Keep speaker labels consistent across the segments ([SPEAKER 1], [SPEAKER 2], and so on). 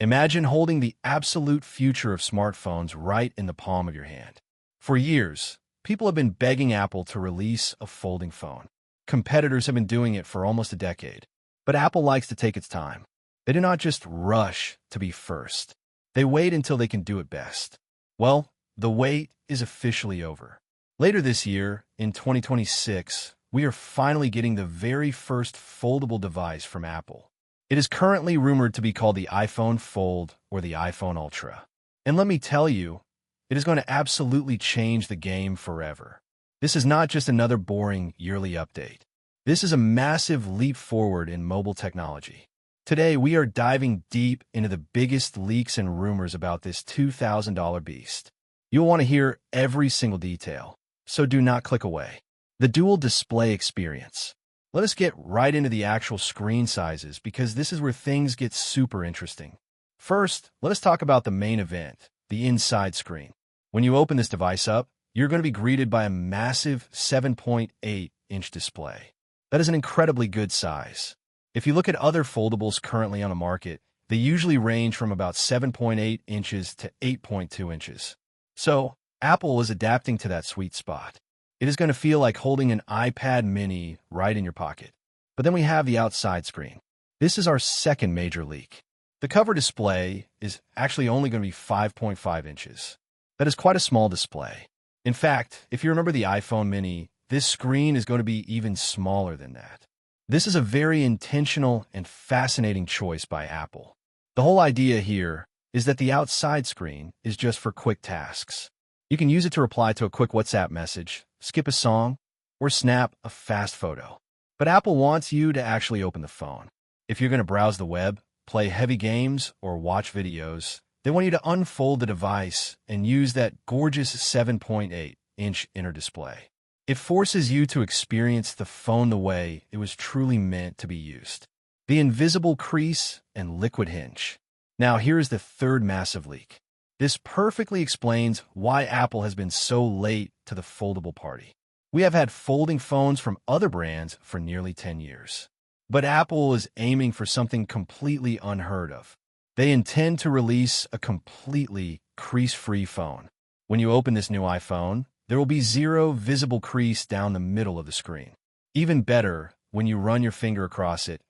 [SPEAKER 1] Imagine holding the absolute future of smartphones right in the palm of your hand. For years, people have been begging Apple to release a folding phone. Competitors have been doing it for almost a decade. But Apple likes to take its time. They do not just rush to be first. They wait until they can do it best. Well, the wait is officially over. Later this year, in 2026, we are finally getting the very first foldable device from Apple. It is currently rumored to be called the iPhone Fold or the iPhone Ultra. And let me tell you, it is going to absolutely change the game forever. This is not just another boring yearly update. This is a massive leap forward in mobile technology. Today, we are diving deep into the biggest leaks and rumors about this $2,000 beast. You'll want to hear every single detail, so do not click away. The dual display experience. Let us get right into the actual screen sizes because this is where things get super interesting. First, let us talk about the main event, the inside screen. When you open this device up, you're going to be greeted by a massive 7.8-inch display. That is an incredibly good size. If you look at other foldables currently on the market, they usually range from about 7.8 inches to 8.2 inches. So, Apple is adapting to that sweet spot. It is going to feel like holding an iPad mini right in your pocket. But then we have the outside screen. This is our second major leak. The cover display is actually only going to be 5.5 inches. That is quite a small display. In fact, if you remember the iPhone mini, this screen is going to be even smaller than that. This is a very intentional and fascinating choice by Apple. The whole idea here is that the outside screen is just for quick tasks. You can use it to reply to a quick WhatsApp message, skip a song, or snap a fast photo. But Apple wants you to actually open the phone. If you're going to browse the web, play heavy games, or watch videos, they want you to unfold the device and use that gorgeous 7.8-inch inner display. It forces you to experience the phone the way it was truly meant to be used. The invisible crease and liquid hinge. Now here is the third massive leak. This perfectly explains why Apple has been so late to the foldable party. We have had folding phones from other brands for nearly 10 years. But Apple is aiming for something completely unheard of. They intend to release a completely crease-free phone. When you open this new iPhone, there will be zero visible crease down the middle of the screen. Even better, when you run your finger across it,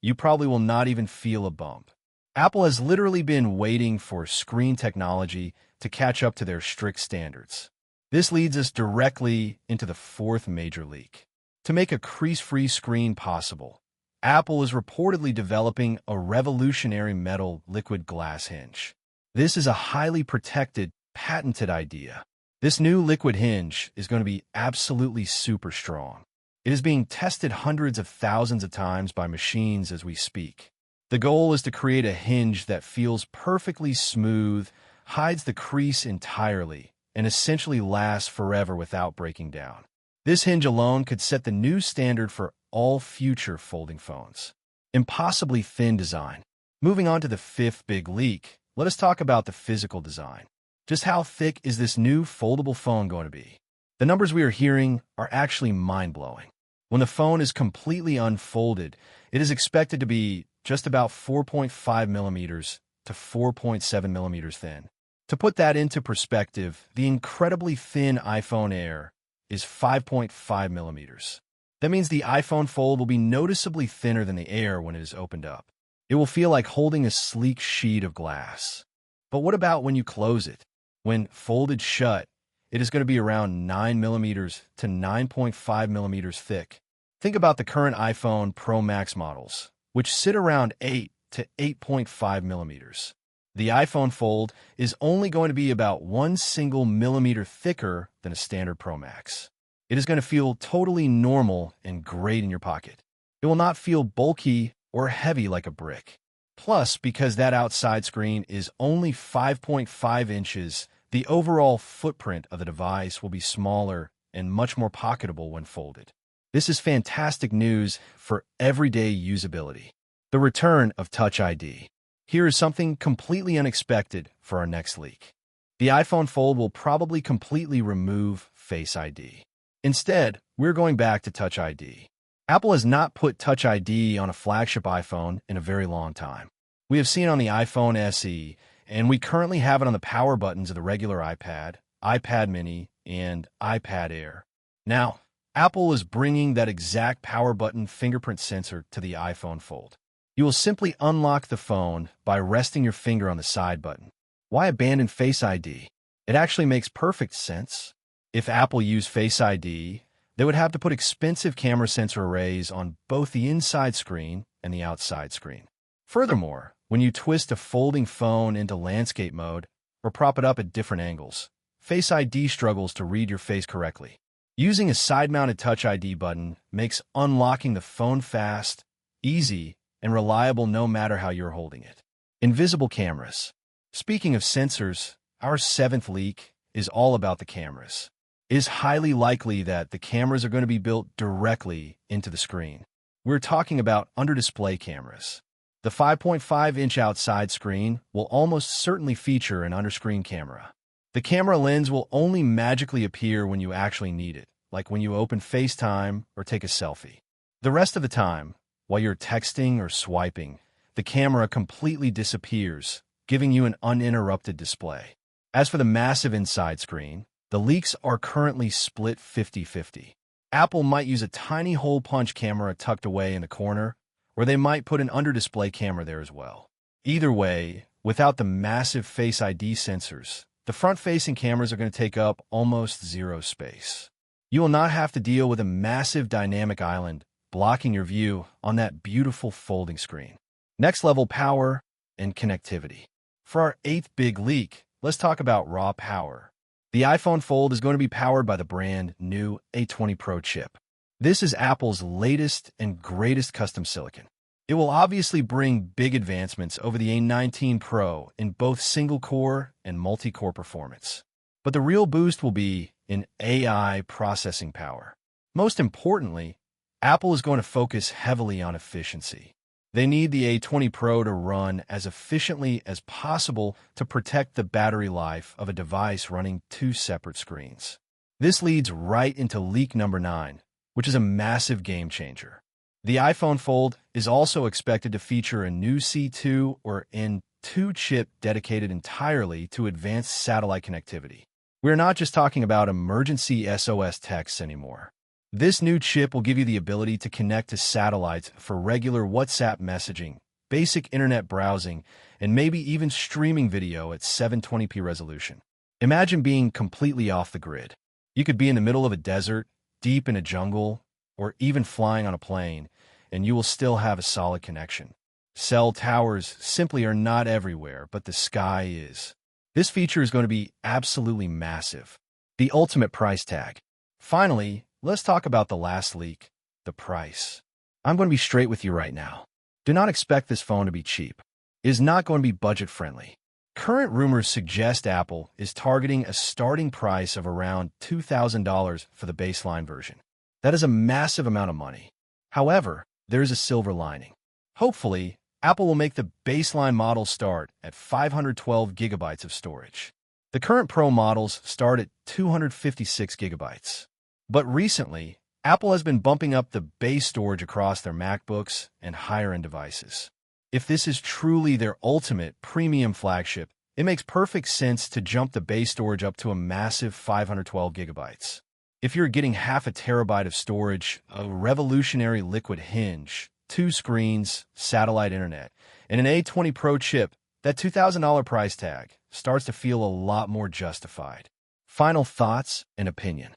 [SPEAKER 1] you probably will not even feel a bump. Apple has literally been waiting for screen technology to catch up to their strict standards. This leads us directly into the fourth major leak. To make a crease-free screen possible, Apple is reportedly developing a revolutionary metal liquid glass hinge. This is a highly protected, patented idea. This new liquid hinge is going to be absolutely super strong. It is being tested hundreds of thousands of times by machines as we speak. The goal is to create a hinge that feels perfectly smooth, hides the crease entirely, and essentially lasts forever without breaking down. This hinge alone could set the new standard for all future folding phones. Impossibly thin design. Moving on to the fifth big leak, let us talk about the physical design. Just how thick is this new foldable phone going to be? The numbers we are hearing are actually mind-blowing. When the phone is completely unfolded, it is expected to be just about 4.5 millimeters to 4.7 millimeters thin. To put that into perspective, the incredibly thin iPhone Air is 5.5 millimeters. That means the iPhone Fold will be noticeably thinner than the Air when it is opened up. It will feel like holding a sleek sheet of glass. But what about when you close it? When folded shut, it is going to be around 9 millimeters to 9.5 millimeters thick. Think about the current iPhone Pro Max models, which sit around 8 to 8.5 millimeters. The iPhone Fold is only going to be about 1 single millimeter thicker than a standard Pro Max. It is going to feel totally normal and great in your pocket. It will not feel bulky or heavy like a brick. Plus, because that outside screen is only 5.5 inches, the overall footprint of the device will be smaller and much more pocketable when folded. This is fantastic news for everyday usability. The return of Touch ID. Here is something completely unexpected for our next leak. The iPhone Fold will probably completely remove Face ID. Instead, we're going back to Touch ID. Apple has not put Touch ID on a flagship iPhone in a very long time. We have seen it on the iPhone SE, and we currently have it on the power buttons of the regular iPad, iPad mini, and iPad Air. Now, Apple is bringing that exact power button fingerprint sensor to the iPhone Fold. You will simply unlock the phone by resting your finger on the side button. Why abandon Face ID? It actually makes perfect sense. If Apple used Face ID, they would have to put expensive camera sensor arrays on both the inside screen and the outside screen. Furthermore, when you twist a folding phone into landscape mode or prop it up at different angles, Face ID struggles to read your face correctly. Using a side-mounted Touch ID button makes unlocking the phone fast, easy, and reliable no matter how you're holding it. Invisible cameras. Speaking of sensors, our seventh leak is all about the cameras. It is highly likely that the cameras are going to be built directly into the screen. We're talking about under-display cameras. The 5.5-inch outside screen will almost certainly feature an under-screen camera. The camera lens will only magically appear when you actually need it, like when you open FaceTime or take a selfie. The rest of the time, while you're texting or swiping, the camera completely disappears, giving you an uninterrupted display. As for the massive inside screen, the leaks are currently split 50-50. Apple might use a tiny hole punch camera tucked away in the corner, or they might put an under-display camera there as well. Either way, without the massive Face ID sensors, the front-facing cameras are going to take up almost zero space. You will not have to deal with a massive dynamic island blocking your view on that beautiful folding screen. Next level power and connectivity. For our eighth big leak, let's talk about raw power. The iPhone Fold is going to be powered by the brand new A20 Pro chip. This is Apple's latest and greatest custom silicon. It will obviously bring big advancements over the A19 Pro in both single-core and multi-core performance. But the real boost will be in AI processing power. Most importantly, Apple is going to focus heavily on efficiency. They need the A20 Pro to run as efficiently as possible to protect the battery life of a device running two separate screens. This leads right into leak number 9, which is a massive game changer. The iPhone Fold is also expected to feature a new C2 or N2 chip dedicated entirely to advanced satellite connectivity. We're not just talking about emergency SOS texts anymore. This new chip will give you the ability to connect to satellites for regular WhatsApp messaging, basic internet browsing, and maybe even streaming video at 720p resolution. Imagine being completely off the grid. You could be in the middle of a desert, deep in a jungle, or even flying on a plane, and you will still have a solid connection. Cell towers simply are not everywhere, but the sky is. This feature is going to be absolutely massive. The ultimate price tag. Finally, let's talk about the last leak, the price. I'm going to be straight with you right now. Do not expect this phone to be cheap. It is not going to be budget-friendly. Current rumors suggest Apple is targeting a starting price of around $2,000 for the baseline version. That is a massive amount of money. However, there is a silver lining. Hopefully, Apple will make the baseline model start at 512 gigabytes of storage. The current Pro models start at 256 gigabytes. But recently, Apple has been bumping up the base storage across their MacBooks and higher-end devices. If this is truly their ultimate premium flagship, it makes perfect sense to jump the base storage up to a massive 512 gigabytes. If you're getting half a terabyte of storage, a revolutionary liquid hinge, 2 screens, satellite internet, and an A20 Pro chip, that $2,000 price tag starts to feel a lot more justified. Final thoughts and opinion.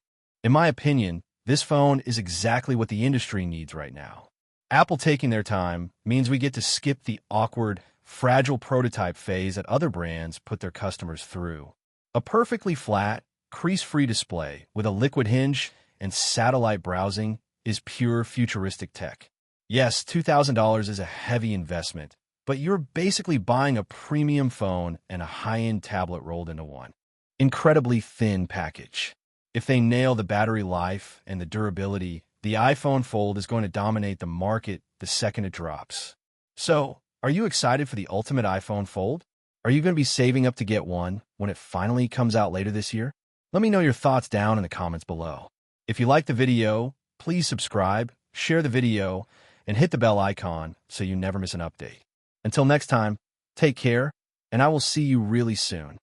[SPEAKER 1] In my opinion, this phone is exactly what the industry needs right now. Apple taking their time means we get to skip the awkward, fragile prototype phase that other brands put their customers through. A perfectly flat, crease-free display with a liquid hinge and satellite browsing is pure futuristic tech. Yes, $2,000 is a heavy investment, but you're basically buying a premium phone and a high-end tablet rolled into one. Incredibly thin package. If they nail the battery life and the durability, the iPhone Fold is going to dominate the market the second it drops. So, are you excited for the ultimate iPhone Fold? Are you going to be saving up to get one when it finally comes out later this year? Let me know your thoughts down in the comments below. If you liked the video, please subscribe, share the video, and hit the bell icon so you never miss an update. Until next time, Take care, and I will see you really soon.